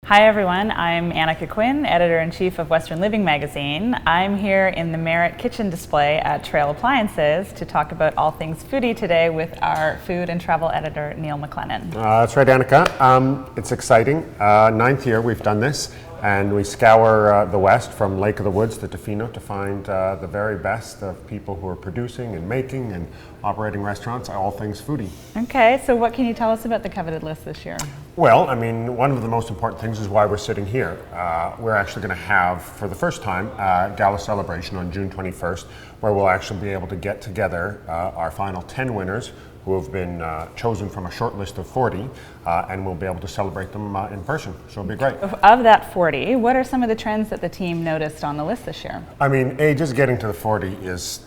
Hi everyone, I'm Anicka Quin, Editor-in-Chief of Western Living magazine. I'm here in the Merit Kitchen display at Trail Appliances to talk about all things foodie today with our food and travel editor, Neal McLennan. That's right, Anicka. It's exciting. Ninth year we've done this, and we scour the West from Lake of the Woods to Tofino to find the very best of people who are producing and making and operating restaurants, all things foodie. Okay, so what can you tell us about the coveted list this year? Well, I mean, one of the most important things is why we're sitting here. We're actually going to have, for the first time, a gala celebration on June 21st, where we'll actually be able to get together our final 10 winners who have been chosen from a short list of 40, and we'll be able to celebrate them in person, so it'll be great. Of that 40, what are some of the trends that the team noticed on the list this year? I mean, just getting to the 40 is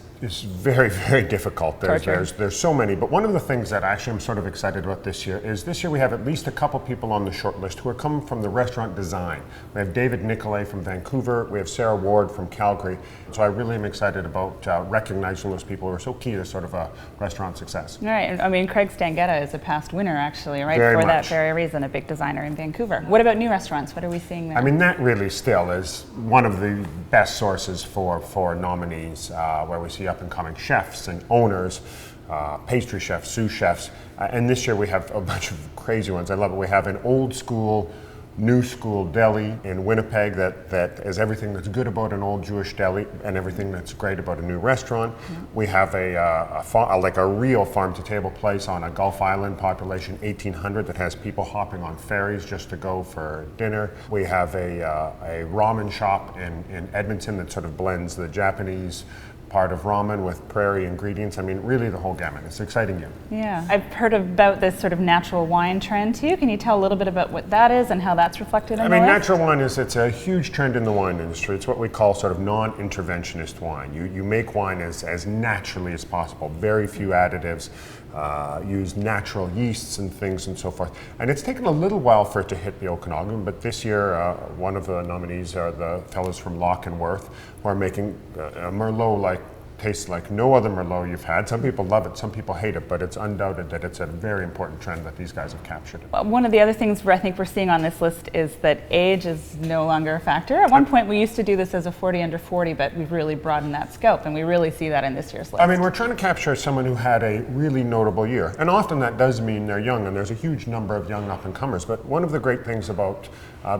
very, very difficult. There's so many, but one of the things that actually I'm sort of excited about this year is we have at least a couple people on the short list who are coming from the restaurant design. We have David Nicolay from Vancouver, we have Sarah Ward from Calgary, so I really am excited about recognizing those people who are so key to sort of a restaurant success. Right, I mean, Craig Stangetta is a past winner actually, right? Very For much. that very reason, a big designer in Vancouver. What about new restaurants? What are we seeing there? I mean, that really still is one of the best sources for nominees, where we see up-and-coming chefs and owners, pastry chefs, sous chefs, and this year we have a bunch of crazy ones. I love it. We have an old school, new school deli in Winnipeg that is everything that's good about an old Jewish deli and everything that's great about a new restaurant. Mm-hmm. We have a real farm-to-table place on a Gulf Island, population 1,800, that has people hopping on ferries just to go for dinner. We have a ramen shop in Edmonton that sort of blends the Japanese part of ramen with prairie ingredients. I mean, really the whole gamut. It's an exciting year. Yeah, I've heard about this sort of natural wine trend too. Can you tell a little bit about what that is and how that's reflected in the list? Natural wine it's a huge trend in the wine industry. It's what we call sort of non-interventionist wine. You make wine as naturally as possible. Very few additives. Use natural yeasts and things and so forth. And it's taken a little while for it to hit the Okanagan, but this year one of the nominees are the fellows from Loch and Worth, who are making a Merlot tastes like no other Merlot you've had. Some people love it, some people hate it, but it's undoubted that it's a very important trend that these guys have captured. Well, one of the other things I think we're seeing on this list is that age is no longer a factor. At one point we used to do this as a 40 under 40, but we've really broadened that scope, and we really see that in this year's list. I mean, we're trying to capture someone who had a really notable year, and often that does mean they're young, and there's a huge number of young up-and-comers, but one of the great things about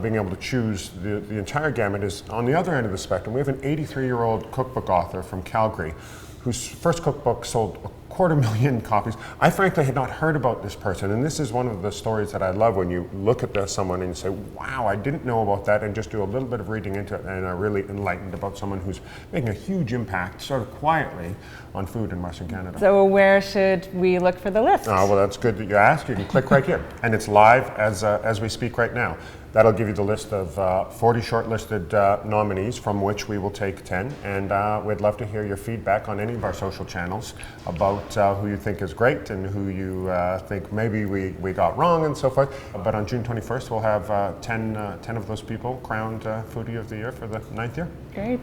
being able to choose the entire gamut is, on the other end of the spectrum, we have an 83-year-old cookbook author from Calgary whose first cookbook sold 250,000 copies. I frankly had not heard about this person, and this is one of the stories that I love when you look at someone and you say, wow, I didn't know about that, and just do a little bit of reading into it and are really enlightened about someone who's making a huge impact, sort of quietly, on food in Western Canada. So where should we look for the list? Oh, well, that's good that you asked. You can click right here, and it's live as we speak right now. That'll give you the list of 40 shortlisted nominees, from which we will take 10. And we'd love to hear your feedback on any of our social channels about who you think is great and who you think maybe we got wrong and so forth. But on June 21st, we'll have 10 of those people crowned Foodie of the Year for the 9th year. Great.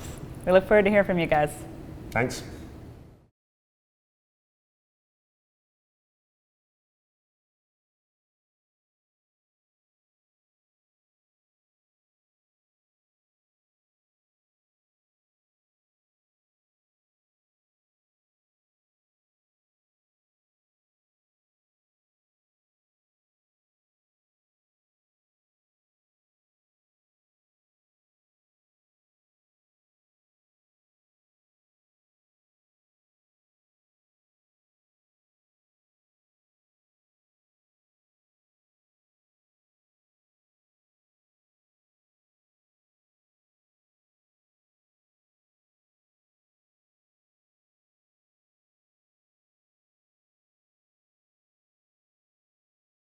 We look forward to hearing from you guys. Thanks.